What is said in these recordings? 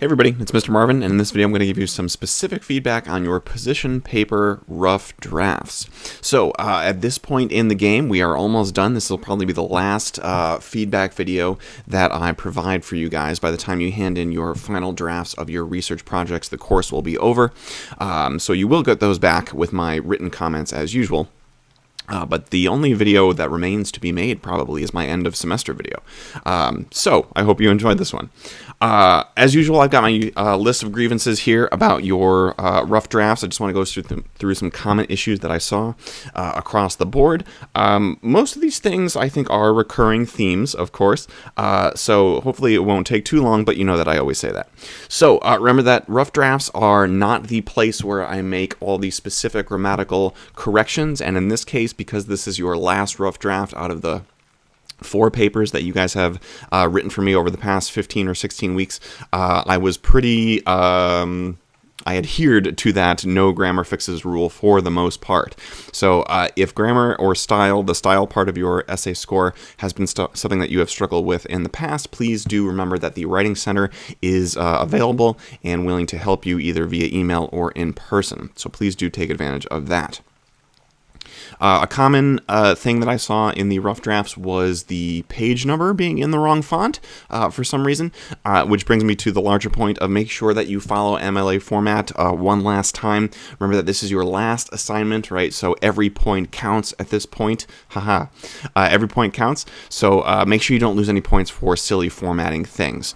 Hey everybody, it's Mr. Marvin, and in this video I'm going to give you some specific feedback on your position paper rough drafts. So at this point in the game, we are almost done. This will probably be the last feedback video that I provide for you guys. By the time you hand in your final drafts of your research projects, the course will be over. So you will get those back with my written comments as usual. But the only video that remains to be made probably is my end of semester video. So I hope you enjoyed this one. As usual, I've got my list of grievances here about your rough drafts. I just want to go through some common issues that I saw across the board. Most of these things I think are recurring themes, of course. So hopefully it won't take too long, but you know that I always say that. So remember that rough drafts are not the place where I make all these specific grammatical corrections, and in this case, because this is your last rough draft out of the 4 papers that you guys have written for me over the past 15 or 16 weeks, I was pretty... I adhered to that no grammar fixes rule for the most part. So if grammar or style, the style part of your essay score, has been something that you have struggled with in the past, please do remember that the Writing Center is available and willing to help you either via email or in person. So please do take advantage of that. A common thing that I saw in the rough drafts was the page number being in the wrong font for some reason, which brings me to the larger point of make sure that you follow MLA format one last time. Remember that this is your last assignment, right? So every point counts at this point. Haha. Every point counts. So make sure you don't lose any points for silly formatting things.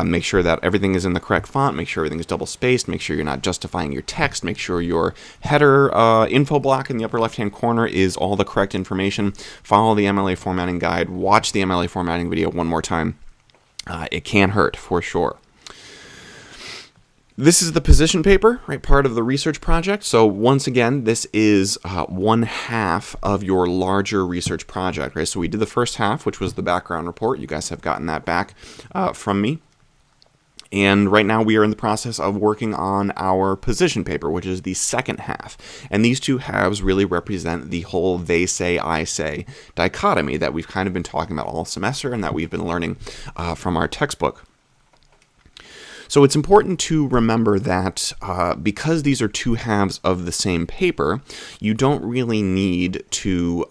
Make sure that everything is in the correct font. Make sure everything is double spaced. Make sure you're not justifying your text. Make sure your header info block in the upper left-hand corner is all the correct information. Follow the MLA formatting guide. Watch the MLA formatting video one more time. It can hurt for sure. This is the position paper, right? Part of the research project. So once again, this is one half of your larger research project, right? So we did the first half, which was the background report. You guys have gotten that back from me. And right now we are in the process of working on our position paper, which is the second half. And these two halves really represent the whole they say, I say dichotomy that we've kind of been talking about all semester and that we've been learning from our textbook. So it's important to remember that because these are two halves of the same paper, you don't really need to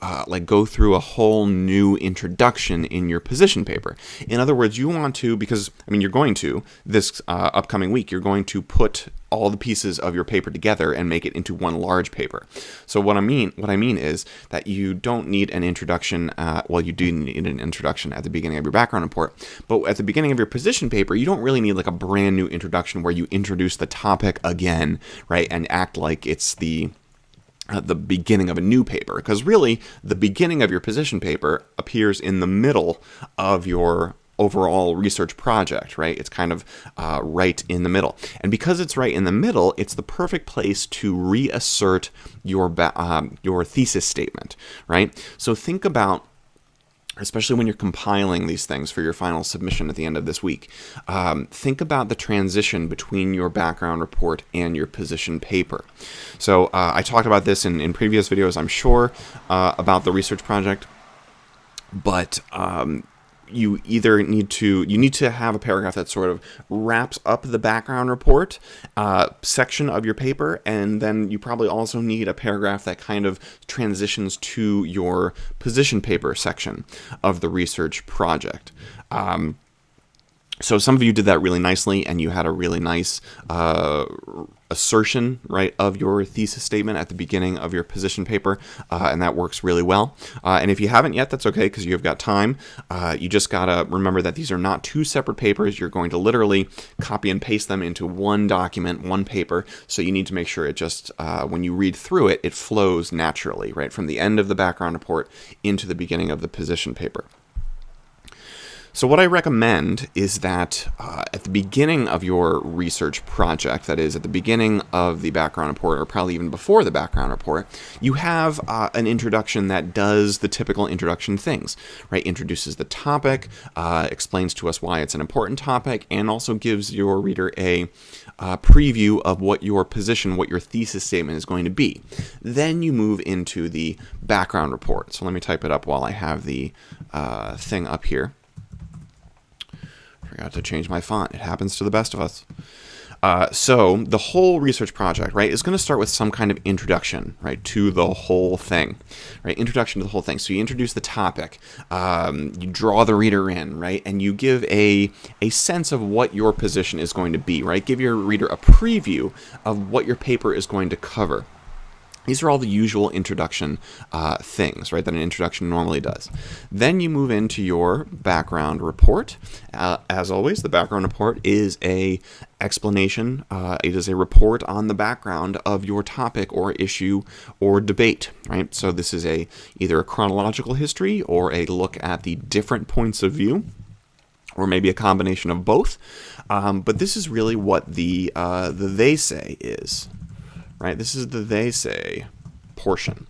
go through a whole new introduction in your position paper. In other words, you want to, because I mean you're going to, this upcoming week, you're going to put all the pieces of your paper together and make it into one large paper. So what I mean is that you don't need an introduction, well, you do need an introduction at the beginning of your background report, but at the beginning of your position paper, you don't really need like a brand new introduction where you introduce the topic again, right, and act like it's the beginning of a new paper, because really the beginning of your position paper appears in the middle of your overall research project, right? It's kind of right in the middle. And because it's right in the middle, it's the perfect place to reassert your thesis statement, right? So think about, especially when you're compiling these things for your final submission at the end of this week, think about the transition between your background report and your position paper. So I talked about this in previous videos, I'm sure, about the research project, but you either need to have a paragraph that sort of wraps up the background report section of your paper, and then you probably also need a paragraph that kind of transitions to your position paper section of the research project. So some of you did that really nicely, and you had a really nice assertion, right, of your thesis statement at the beginning of your position paper, and that works really well. And if you haven't yet, that's okay, because you've got time. You just gotta remember that these are not two separate papers. You're going to literally copy and paste them into one document, one paper, so you need to make sure it just, when you read through it, it flows naturally, right, from the end of the background report into the beginning of the position paper. So what I recommend is that at the beginning of your research project, that is at the beginning of the background report, or probably even before the background report, you have an introduction that does the typical introduction things, right? Introduces the topic, explains to us why it's an important topic, and also gives your reader a preview of what your position, what your thesis statement is going to be. Then you move into the background report. So let me type it up while I have the thing up here. forgot to change my font. It happens to the best of us. So the whole research project, right, is going to start with some kind of introduction, right, to the whole thing, right? Introduction to the whole thing. So you introduce the topic, you draw the reader in, right, and you give a sense of what your position is going to be, right? Give your reader a preview of what your paper is going to cover. These are all the usual introduction things, right, that an introduction normally does. Then you move into your background report. As always, the background report is a explanation. It is a report on the background of your topic or issue or debate, right? So this is either a chronological history or a look at the different points of view, or maybe a combination of both. But this is really what the they say is. Right? This is the they say portion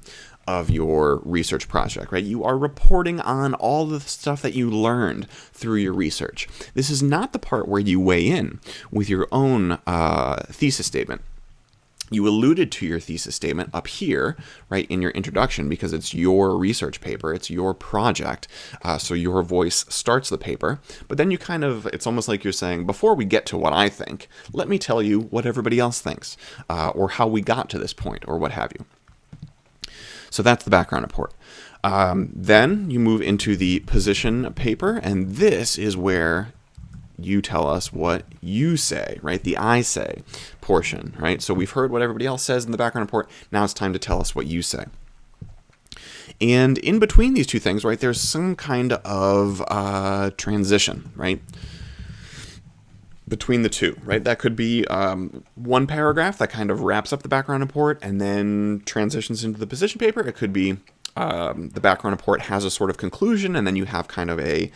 of your research project, right? You are reporting on all the stuff that you learned through your research. This is not the part where you weigh in with your own thesis statement. You alluded to your thesis statement up here, right, in your introduction, because it's your research paper, it's your project, so your voice starts the paper. But then you it's almost like you're saying, before we get to what I think, let me tell you what everybody else thinks, or how we got to this point, or what have you. So that's the background report. Then you move into the position paper, and this is where you tell us what you say, right? The I say portion, right? So we've heard what everybody else says in the background report. Now it's time to tell us what you say. And in between these two things, right, there's some kind of transition, right, between the two, right? That could be one paragraph that kind of wraps up the background report and then transitions into the position paper. It could be the background report has a sort of conclusion, and then you have kind of a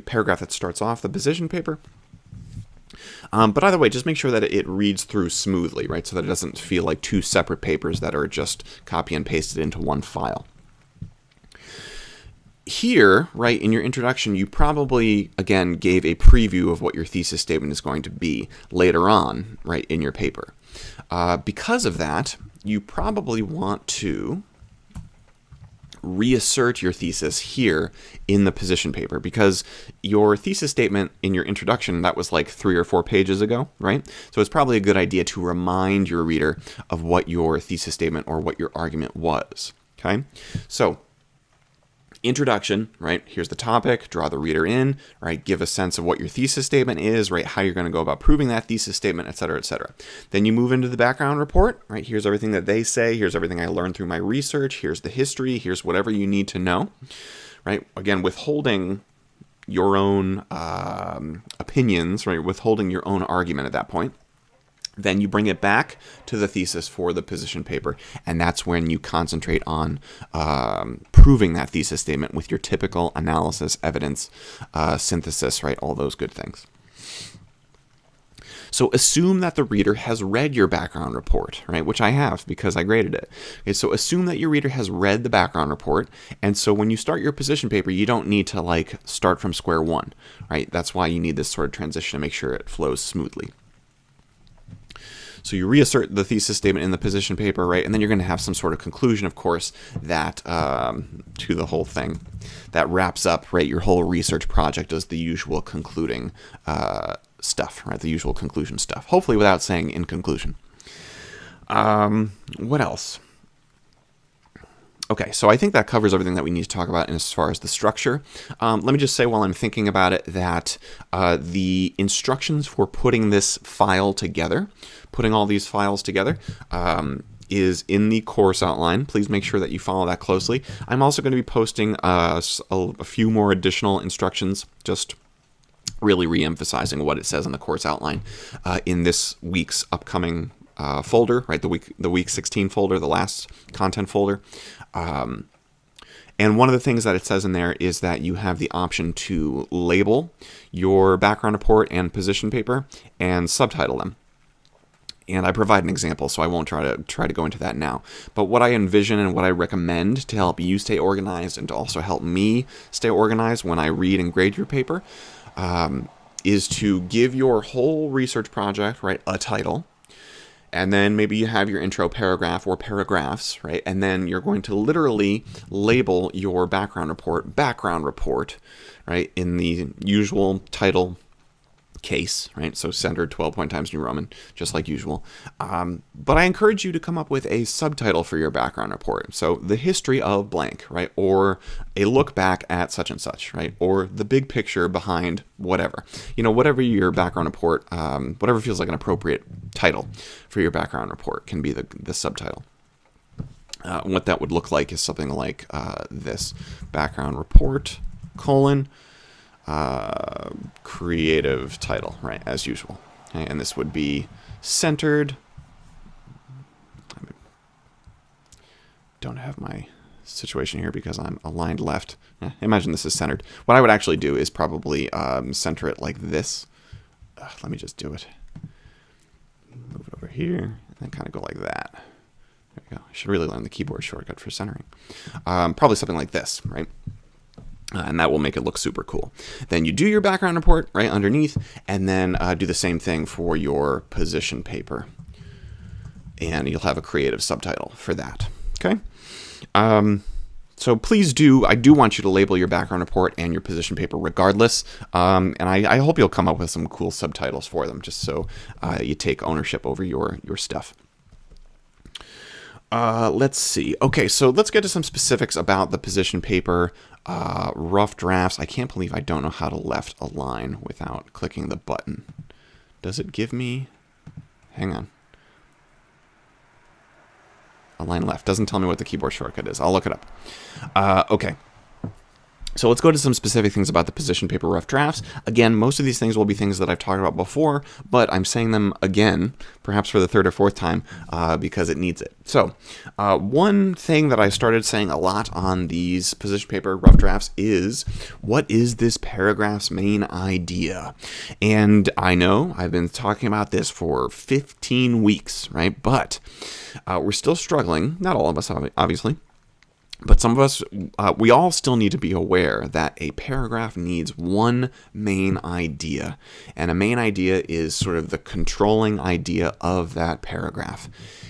paragraph that starts off the position paper. But either way, just make sure that it reads through smoothly, right? So that it doesn't feel like two separate papers that are just copy and pasted into one file. Here, right, in your introduction, you probably, again, gave a preview of what your thesis statement is going to be later on, right, in your paper. Because of that, you probably want to reassert your thesis here in the position paper, because your thesis statement in your introduction, that was like 3 or 4 pages ago, right? So it's probably a good idea to remind your reader of what your thesis statement or what your argument was, okay? So introduction, right? Here's the topic, draw the reader in, right? Give a sense of what your thesis statement is, right? How you're going to go about proving that thesis statement, et cetera, et cetera. Then you move into the background report, right? Here's everything that they say. Here's everything I learned through my research. Here's the history. Here's whatever you need to know, right? Again, withholding your own opinions, right? Withholding your own argument at that point. Then you bring it back to the thesis for the position paper, and that's when you concentrate on proving that thesis statement with your typical analysis, evidence, synthesis, right? All those good things. So assume that the reader has read your background report, right? Which I have because I graded it. Okay, so assume that your reader has read the background report, and so when you start your position paper, you don't need to like start from square one, right? That's why you need this sort of transition to make sure it flows smoothly. So you reassert the thesis statement in the position paper, right? And then you're going to have some sort of conclusion, of course, that to the whole thing that wraps up, right, your whole research project as the usual concluding stuff, right? The usual conclusion stuff. Hopefully without saying in conclusion. What else? Okay, so I think that covers everything that we need to talk about as far as the structure. Let me just say while I'm thinking about it that the instructions for putting this file together, putting all these files together, is in the course outline. Please make sure that you follow that closely. I'm also going to be posting a few more additional instructions, just really re-emphasizing what it says in the course outline in this week's upcoming folder, right? The week 16 folder, the last content folder. And one of the things that it says in there is that you have the option to label your background report and position paper and subtitle them. And I provide an example, so I won't try to go into that now. But what I envision and what I recommend to help you stay organized and to also help me stay organized when I read and grade your paper is to give your whole research project, right, a title. And then maybe you have your intro paragraph or paragraphs, right? And then you're going to literally label your background report, right? In the usual title case, right? So centered 12 point times New Roman, just like usual. But I encourage you to come up with a subtitle for your background report. So the history of blank, right? Or a look back at such and such, right? Or the big picture behind whatever. Whatever your background report, whatever feels like an appropriate title for your background report can be the subtitle. What that would look like is something like this: background report, creative title, right, as usual. Okay, and this would be centered. I don't have my situation here because I'm aligned left. Imagine this is centered. What I would actually do is probably center it like this. Let me just do it. Move it over here and then kind of go like that. There we go. I should really learn the keyboard shortcut for centering. Probably something like this, right? And that will make it look super cool. Then you do your background report right underneath, and then do the same thing for your position paper. And you'll have a creative subtitle for that. Okay? So please I do want you to label your background report and your position paper regardless. And I hope you'll come up with some cool subtitles for them, just so you take ownership over your stuff. Let's see. Okay, so let's get to some specifics about the position paper rough drafts. I can't believe I don't know how to left align without clicking the button. Does it give me... Hang on. Align left. Doesn't tell me what the keyboard shortcut is. I'll look it up. Okay. So let's go to some specific things about the position paper rough drafts. Again, most of these things will be things that I've talked about before, but I'm saying them again, perhaps for the third or fourth time, because it needs it. So one thing that I started saying a lot on these position paper rough drafts is, what is this paragraph's main idea? And I know I've been talking about this for 15 weeks, right? But we're still struggling. Not all of us, obviously. But some of us, we all still need to be aware that a paragraph needs one main idea. And a main idea is sort of the controlling idea of that paragraph.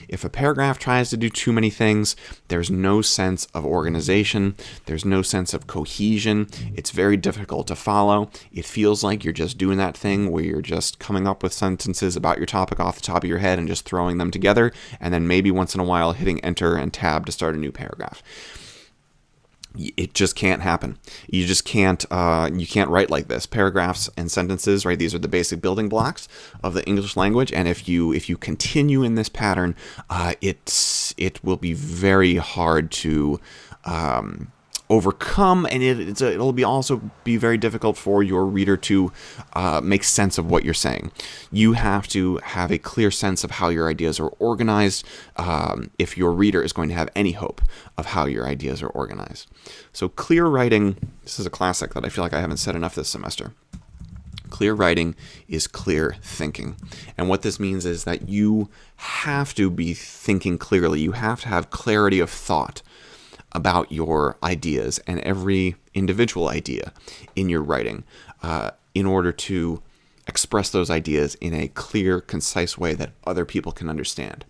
If a paragraph tries to do too many things, there's no sense of organization. There's no sense of cohesion. It's very difficult to follow. It feels like you're just doing that thing where you're just coming up with sentences about your topic off the top of your head and just throwing them together, and then maybe once in a while hitting enter and tab to start a new paragraph. It just can't happen. You just can't. You can't write like this. Paragraphs and sentences, right? These are the basic building blocks of the English language. And if you continue in this pattern, it will be very hard to overcome, and it'll be also be very difficult for your reader to make sense of what you're saying. You have to have a clear sense of how your ideas are organized if your reader is going to have any hope of how your ideas are organized. So clear writing, this is a classic that I feel like I haven't said enough this semester. Clear writing is clear thinking. And what this means is that you have to be thinking clearly. You have to have clarity of thought about your ideas and every individual idea in your writing in order to express those ideas in a clear, concise way that other people can understand.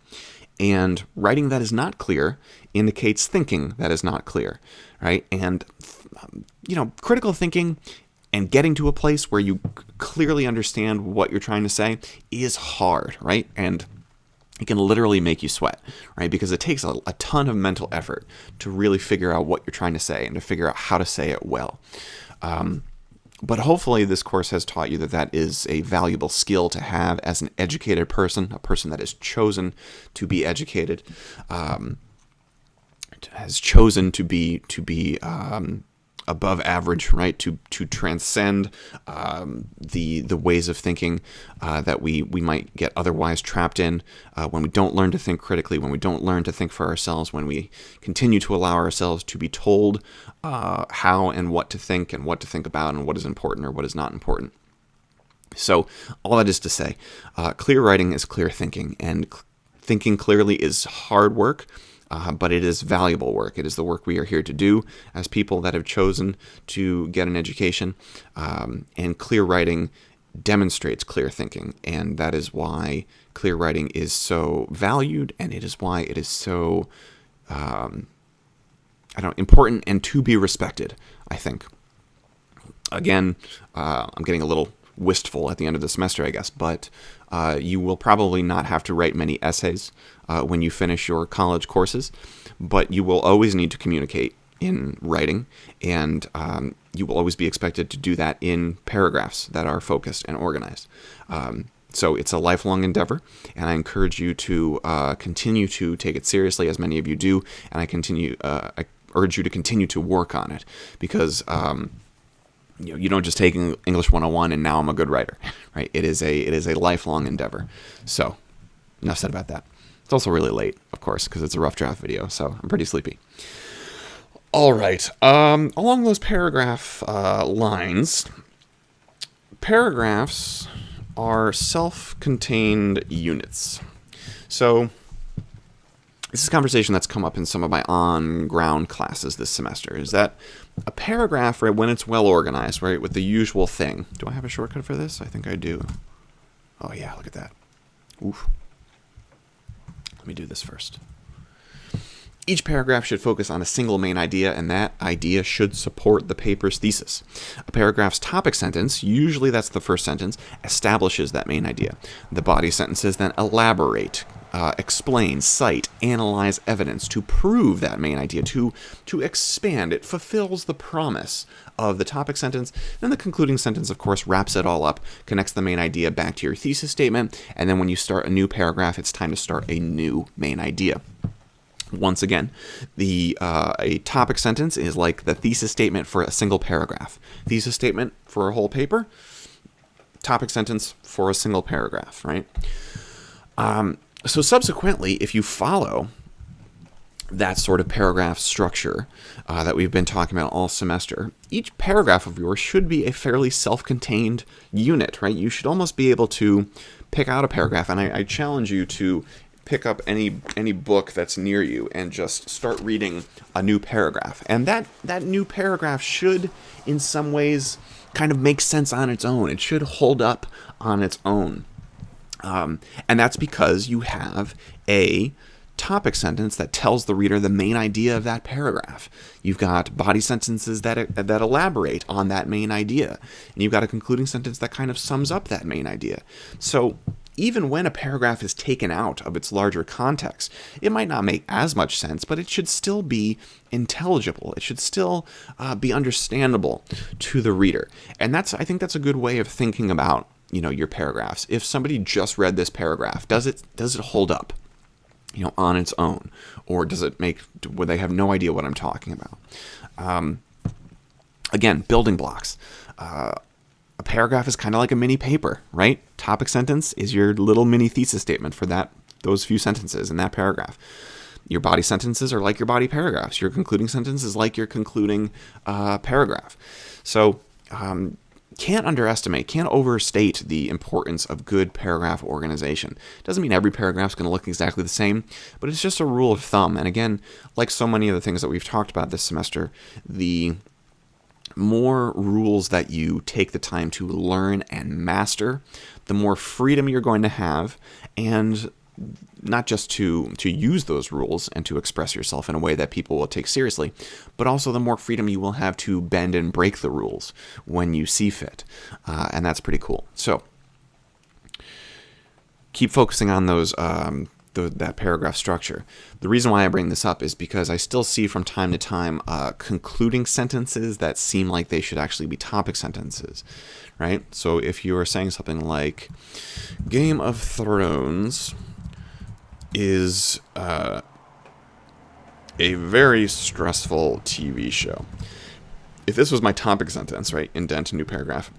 And writing that is not clear indicates thinking that is not clear, right? And, critical thinking and getting to a place where you clearly understand what you're trying to say is hard, right? And it can literally make you sweat, right? Because it takes a ton of mental effort to really figure out what you're trying to say and to figure out how to say it well. But hopefully this course has taught you that is a valuable skill to have as an educated person, a person that has chosen to be educated, has chosen to be above average, right? To transcend the ways of thinking that we might get otherwise trapped in when we don't learn to think critically, when we don't learn to think for ourselves, when we continue to allow ourselves to be told how and what to think about and what is important or what is not important. So all that is to say, clear writing is clear thinking, and thinking clearly is hard work. But it is valuable work. It is the work we are here to do as people that have chosen to get an education. And clear writing demonstrates clear thinking, and that is why clear writing is so valued, and it is why it is so important and to be respected, I think. Again, I'm getting a little wistful at the end of the semester, I guess, but you will probably not have to write many essays when you finish your college courses, but you will always need to communicate in writing, and you will always be expected to do that in paragraphs that are focused and organized. So it's a lifelong endeavor, and I encourage you to continue to take it seriously, as many of you do, and I urge you to continue to work on it, because you don't just take English 101 and now I'm a good writer, right? It is a lifelong endeavor. So enough said about that. It's also really late, of course, because it's a rough draft video, so I'm pretty sleepy. All right. Along those paragraph lines, paragraphs are self-contained units. So this is a conversation that's come up in some of my on-ground classes this semester, is that a paragraph, right, when it's well organized, right, with the usual thing. Do I have a shortcut for this? I think I do. Oh yeah, look at that. Oof. Let me do this first. Each paragraph should focus on a single main idea, and that idea should support the paper's thesis. A paragraph's topic sentence, usually that's the first sentence, establishes that main idea. The body sentences then elaborate, explain, cite, analyze evidence to prove that main idea, to expand. It fulfills the promise of the topic sentence. Then the concluding sentence, of course, wraps it all up, connects the main idea back to your thesis statement, and then when you start a new paragraph, it's time to start a new main idea. Once again, a topic sentence is like the thesis statement for a single paragraph. Thesis statement for a whole paper, topic sentence for a single paragraph, right? So subsequently, if you follow that sort of paragraph structure that we've been talking about all semester, each paragraph of yours should be a fairly self-contained unit, right? You should almost be able to pick out a paragraph, and I challenge you to pick up any book that's near you and just start reading a new paragraph. And that new paragraph should, in some ways, kind of make sense on its own. It should hold up on its own. And that's because you have a topic sentence that tells the reader the main idea of that paragraph. You've got body sentences that elaborate on that main idea. And you've got a concluding sentence that kind of sums up that main idea. So even when a paragraph is taken out of its larger context, it might not make as much sense, but it should still be intelligible. It should still be understandable to the reader. And I think that's a good way of thinking about, your paragraphs. If somebody just read this paragraph, does it hold up, on its own? Or would they have no idea what I'm talking about? Again, building blocks. A paragraph is kind of like a mini paper, right? Topic sentence is your little mini thesis statement for those few sentences in that paragraph. Your body sentences are like your body paragraphs. Your concluding sentence is like your concluding paragraph. So can't overstate the importance of good paragraph organization. Doesn't mean every paragraph is going to look exactly the same, but it's just a rule of thumb. And again, like so many of the things that we've talked about this semester, the more rules that you take the time to learn and master, the more freedom you're going to have, and not just to use those rules and to express yourself in a way that people will take seriously, but also the more freedom you will have to bend and break the rules when you see fit. And that's pretty cool. So keep focusing on those that paragraph structure. The reason why I bring this up is because I still see from time to time concluding sentences that seem like they should actually be topic sentences, right? So if you are saying something like, Game of Thrones is a very stressful TV show. If this was my topic sentence, right, indent a new paragraph.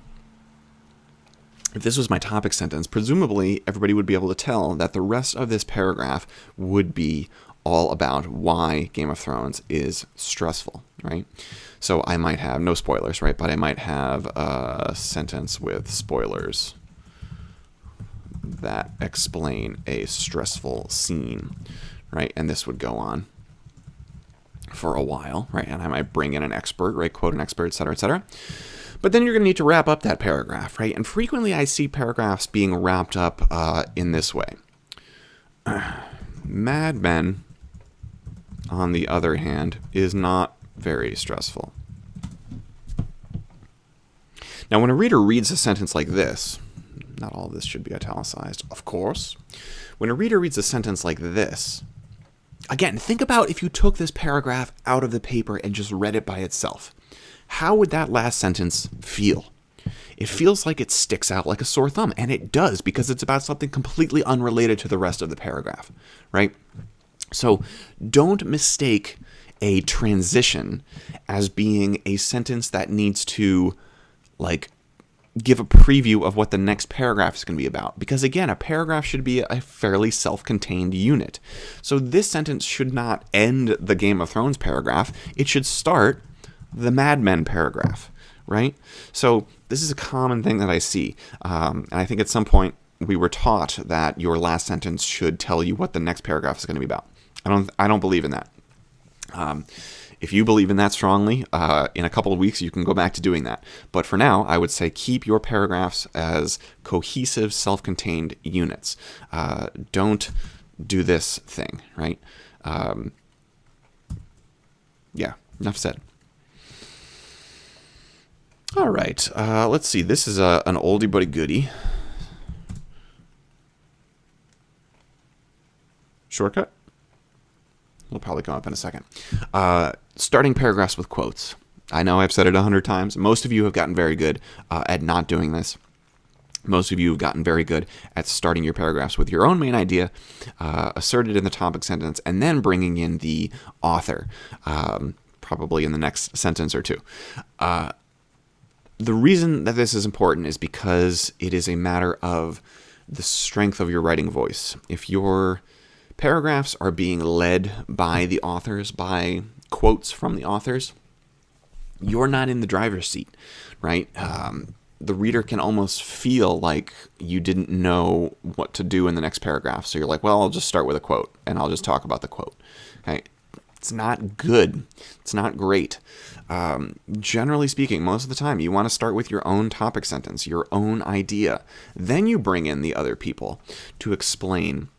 If this was my topic sentence, presumably everybody would be able to tell that the rest of this paragraph would be all about why Game of Thrones is stressful, right? So I might have, no spoilers, right, but I might have a sentence with spoilers that explain a stressful scene, right? And this would go on for a while, right? And I might bring in an expert, right? Quote an expert, et cetera, et cetera. But then you're going to need to wrap up that paragraph, right? And frequently I see paragraphs being wrapped up in this way. Mad Men, on the other hand, is not very stressful. Now, when a reader reads a sentence like this, not all of this should be italicized, of course. When a reader reads a sentence like this, again, think about if you took this paragraph out of the paper and just read it by itself. How would that last sentence feel? It feels like it sticks out like a sore thumb, and it does because it's about something completely unrelated to the rest of the paragraph, right? So don't mistake a transition as being a sentence that needs to, like, give a preview of what the next paragraph is going to be about. Because again, a paragraph should be a fairly self-contained unit. So this sentence should not end the Game of Thrones paragraph. It should start the Mad Men paragraph, right? So this is a common thing that I see. And I think at some point we were taught that your last sentence should tell you what the next paragraph is going to be about. I don't believe in that. If you believe in that strongly, in a couple of weeks you can go back to doing that. But for now, I would say keep your paragraphs as cohesive, self-contained units. Don't do this thing, right? Yeah, enough said. All right, let's see. This is an oldie but a goodie. Shortcut? It'll probably come up in a second. Starting paragraphs with quotes. I know I've said it 100 times. Most of you have gotten very good at not doing this. Most of you have gotten very good at starting your paragraphs with your own main idea, asserted in the topic sentence, and then bringing in the author, probably in the next sentence or two. The reason that this is important is because it is a matter of the strength of your writing voice. If your paragraphs are being led by the authors, by quotes from the authors, you're not in the driver's seat, right? The reader can almost feel like you didn't know what to do in the next paragraph. So you're like, well, I'll just start with a quote and I'll just talk about the quote. Okay? It's not good. It's not great. Generally speaking, most of the time, you want to start with your own topic sentence, your own idea. Then you bring in the other people to explain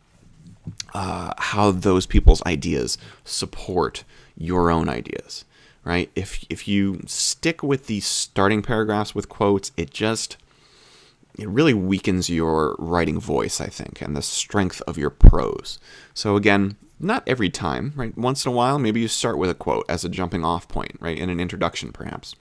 how those people's ideas support your own ideas, right? If you stick with the starting paragraphs with quotes, it really weakens your writing voice, I think, and the strength of your prose. So again, not every time, right? Once in a while, maybe you start with a quote as a jumping off point, right? In an introduction, perhaps.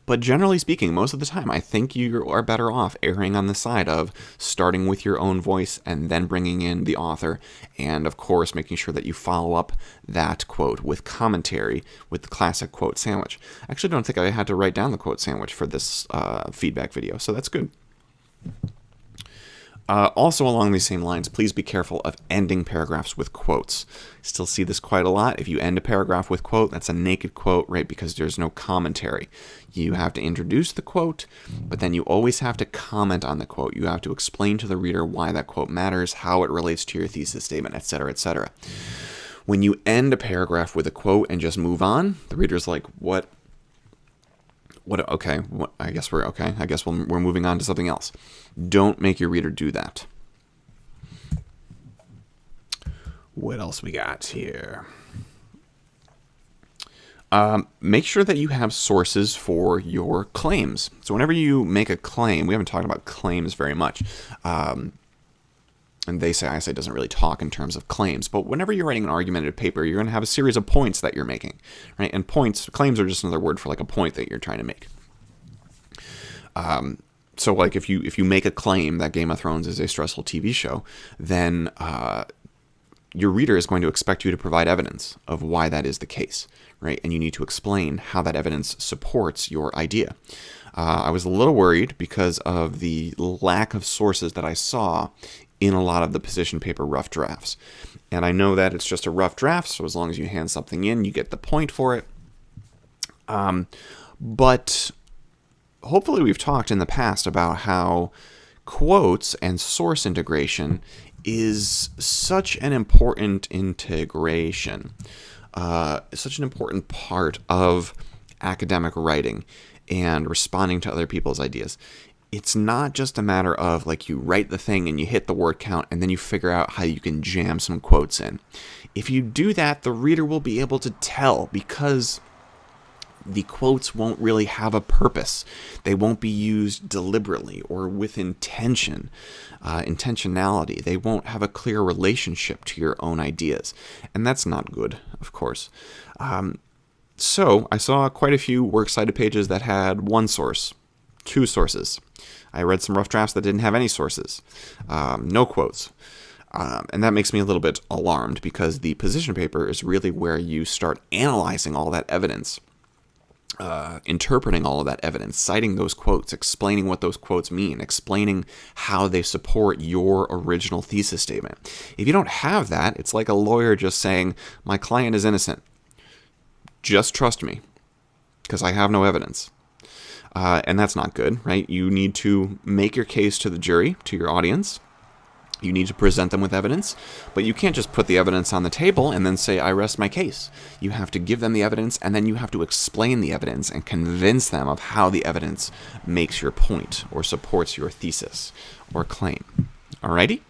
But generally speaking, most of the time, I think you are better off erring on the side of starting with your own voice and then bringing in the author, and of course, making sure that you follow up that quote with commentary, with the classic quote sandwich. I actually don't think I had to write down the quote sandwich for this feedback video, so that's good. Also along these same lines, please be careful of ending paragraphs with quotes. Still see this quite a lot. If you end a paragraph with quote, that's a naked quote, right? Because there's no commentary. You have to introduce the quote, but then you always have to comment on the quote. You have to explain to the reader why that quote matters, how it relates to your thesis statement, etc., etc. When you end a paragraph with a quote and just move on, the reader's like, what? Okay, I guess we're okay. I guess we're moving on to something else. Don't make your reader do that. What else we got here? Make sure that you have sources for your claims. So whenever you make a claim, we haven't talked about claims very much. And ISA doesn't really talk in terms of claims, but whenever you're writing an argumentative paper, you're going to have a series of points that you're making, right? And claims are just another word for like a point that you're trying to make. So like if you make a claim that Game of Thrones is a stressful TV show, then your reader is going to expect you to provide evidence of why that is the case, right? And you need to explain how that evidence supports your idea. I was a little worried because of the lack of sources that I saw in a lot of the position paper rough drafts. And I know that it's just a rough draft, so as long as you hand something in, you get the point for it. But hopefully we've talked in the past about how quotes and source integration is such an important integration, such an important part of academic writing. and responding to other people's ideas. It's not just a matter of like you write the thing and you hit the word count and then you figure out how you can jam some quotes in. If you do that, the reader will be able to tell because the quotes won't really have a purpose. They won't be used deliberately or with intentionality. They won't have a clear relationship to your own ideas. And that's not good, of course. So I saw quite a few works cited pages that had one source, two sources. I read some rough drafts that didn't have any sources, no quotes. And that makes me a little bit alarmed because the position paper is really where you start analyzing all that evidence, interpreting all of that evidence, citing those quotes, explaining what those quotes mean, explaining how they support your original thesis statement. If you don't have that, it's like a lawyer just saying, my client is innocent. Just trust me, because I have no evidence. And that's not good, right? You need to make your case to the jury, to your audience. You need to present them with evidence, but you can't just put the evidence on the table and then say, I rest my case. You have to give them the evidence, and then you have to explain the evidence and convince them of how the evidence makes your point or supports your thesis or claim. Alrighty?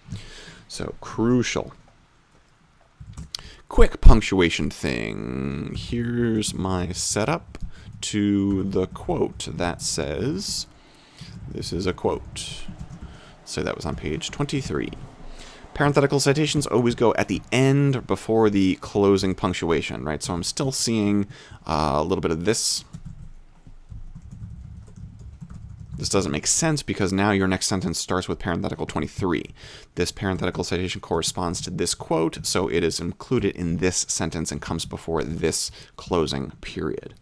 So, crucial. Quick punctuation thing. Here's my setup to the quote that says, this is a quote. So that was on page 23. Parenthetical citations always go at the end before the closing punctuation, right? So I'm still seeing a little bit of this. This doesn't make sense because now your next sentence starts with parenthetical 23. This parenthetical citation corresponds to this quote, so it is included in this sentence and comes before this closing period.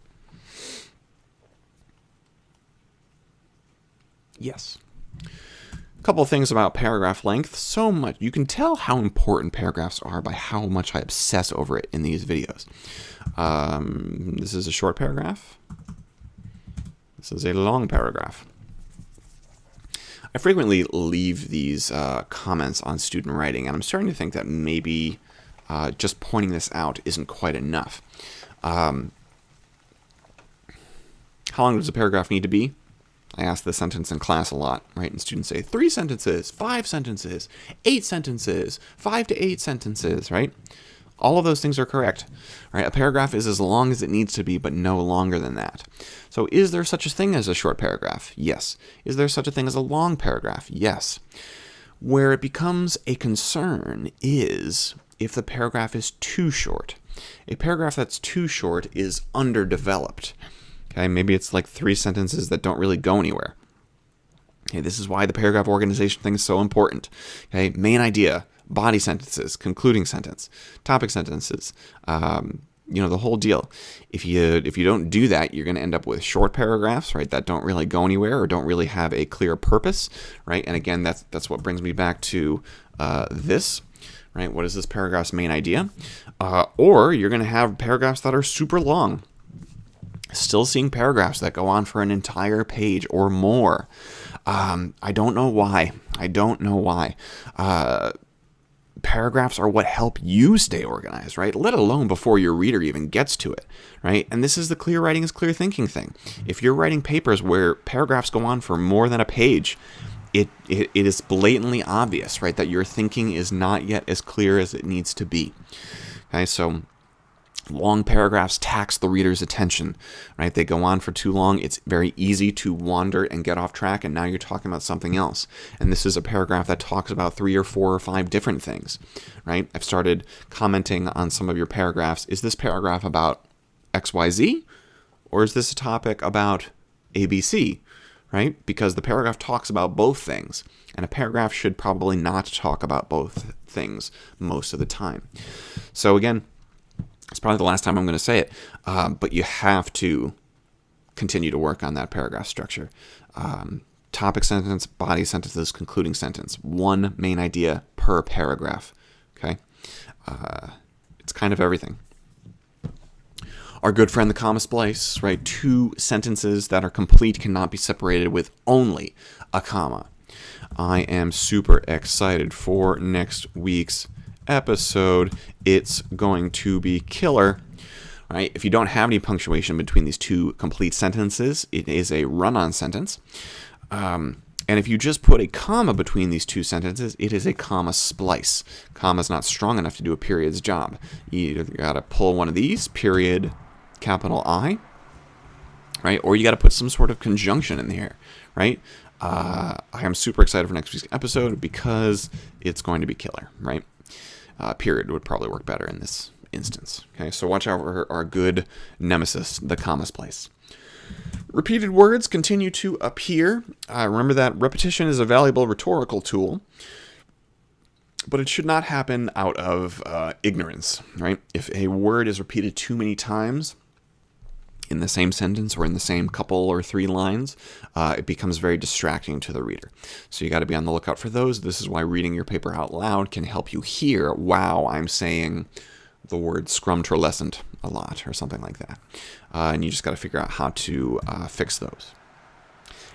Yes. A couple of things about paragraph length. So much. You can tell how important paragraphs are by how much I obsess over it in these videos. This is a short paragraph. This is a long paragraph. I frequently leave these comments on student writing, and I'm starting to think that maybe just pointing this out isn't quite enough. How long does a paragraph need to be? I ask this sentence in class a lot, right? And students say 3 sentences, 5 sentences, 8 sentences, 5 to 8 sentences, right? All of those things are correct, right? A paragraph is as long as it needs to be, but no longer than that. So is there such a thing as a short paragraph? Yes. Is there such a thing as a long paragraph? Yes. Where it becomes a concern is if the paragraph is too short. A paragraph that's too short is underdeveloped. Okay, maybe it's like 3 sentences that don't really go anywhere. Okay, this is why the paragraph organization thing is so important. Okay, main idea, body sentences, concluding sentence, topic sentences, the whole deal. If you don't do that, you're going to end up with short paragraphs, right, that don't really go anywhere or don't really have a clear purpose, right? And again, that's what brings me back to this, right? What is this paragraph's main idea? Or you're going to have paragraphs that are super long. Still seeing paragraphs that go on for an entire page or more. I don't know why. Paragraphs are what help you stay organized, right? Let alone before your reader even gets to it, right? And this is the clear writing is clear thinking thing. If you're writing papers where paragraphs go on for more than a page, it is blatantly obvious, right, that your thinking is not yet as clear as it needs to be. Okay, so long paragraphs tax the reader's attention, right? They go on for too long. It's very easy to wander and get off track, and now you're talking about something else. And this is a paragraph that talks about 3 or 4 or 5 different things, right? I've started commenting on some of your paragraphs. Is this paragraph about XYZ, or is this a topic about ABC, right? Because the paragraph talks about both things, and a paragraph should probably not talk about both things most of the time. So again, it's probably the last time I'm going to say it, but you have to continue to work on that paragraph structure. Topic sentence, body sentences, concluding sentence. 1 main idea per paragraph. Okay? It's kind of everything. Our good friend the comma splice, right? 2 sentences that are complete cannot be separated with only a comma. I am super excited for next week's episode. It's going to be killer. right? If you don't have any punctuation between these two complete sentences, it is a run-on sentence. And if you just put a comma between these two sentences, it is a comma splice. Comma is not strong enough to do a period's job. You got to pull one of these, period, capital I, right? Or you got to put some sort of conjunction in here, right? I am super excited for next week's episode because it's going to be killer, right? Period would probably work better in this instance. Okay, so watch out for our good nemesis, the comma splice. Repeated words continue to appear. Remember that repetition is a valuable rhetorical tool, but it should not happen out of ignorance, right? If a word is repeated too many times in the same sentence or in the same couple or 3 lines, it becomes very distracting to the reader. So you got to be on the lookout for those. This is why reading your paper out loud can help you hear, wow, I'm saying the word scrumtrolescent a lot or something like that. And you just got to figure out how to fix those.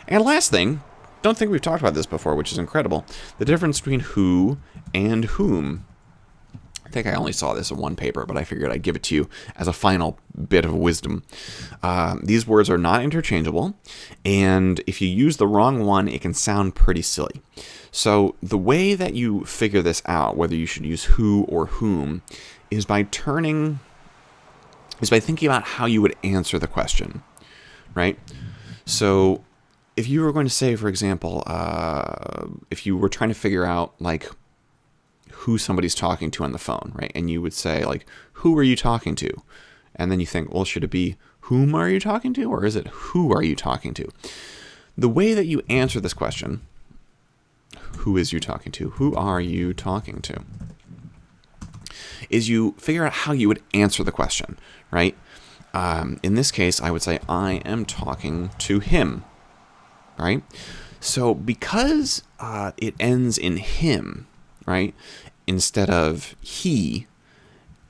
And last thing, don't think we've talked about this before, which is incredible. The difference between who and whom. I think I only saw this in one paper, but I figured I'd give it to you as a final bit of wisdom. These words are not interchangeable, and if you use the wrong one, it can sound pretty silly. So the way that you figure this out, whether you should use who or whom, is by thinking about how you would answer the question, right? So if you were going to say, for example, if you were trying to figure out like who somebody's talking to on the phone, right? And you would say like, who are you talking to? And then you think, well, should it be whom are you talking to? Or is it who are you talking to? The way that you answer this question, who is you talking to? Who are you talking to? Is you figure out how you would answer the question, right? In this case, I would say, I am talking to him, right? So because it ends in him, right, instead of he,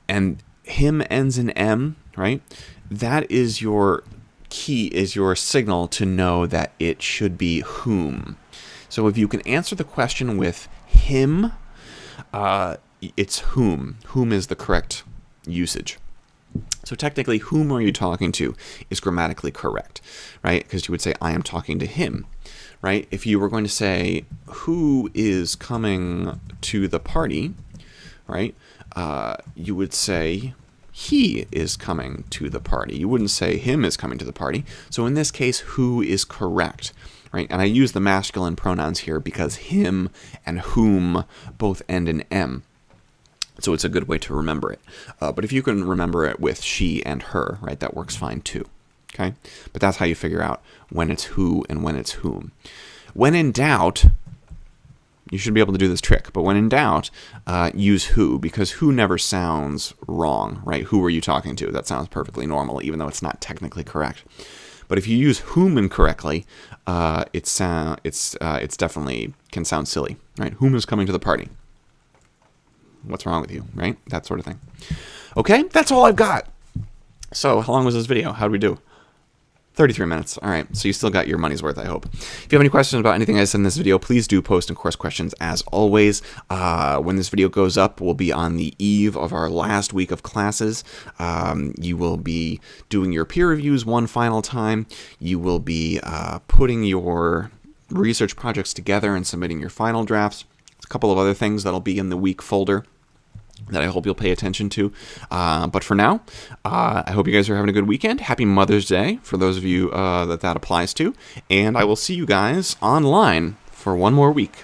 and him ends in M, right, that is your key, is your signal to know that it should be whom. So if you can answer the question with him, it's whom. Whom is the correct usage. So technically, whom are you talking to is grammatically correct, right? Because you would say, I am talking to him, right? If you were going to say, who is coming to the party, right? You would say, he is coming to the party. You wouldn't say him is coming to the party. So in this case, who is correct, right? And I use the masculine pronouns here because him and whom both end in M. So it's a good way to remember it. But if you can remember it with she and her, right, that works fine too. Okay? But that's how you figure out when it's who and when it's whom. When in doubt, you should be able to do this trick, but when in doubt, use who, because who never sounds wrong, right? Who are you talking to? That sounds perfectly normal, even though it's not technically correct. But if you use whom incorrectly, it's definitely can sound silly, right? Whom is coming to the party? What's wrong with you, right? That sort of thing. Okay, that's all I've got. So how long was this video? How did we do? 33 minutes. All right, so you still got your money's worth, I hope. If you have any questions about anything I said in this video, please do post in course questions as always. When this video goes up, we'll be on the eve of our last week of classes. You will be doing your peer reviews one final time. You will be putting your research projects together and submitting your final drafts. A couple of other things that'll be in the week folder that I hope you'll pay attention to. But for now, I hope you guys are having a good weekend. Happy Mother's Day for those of you that applies to. And I will see you guys online for one more week.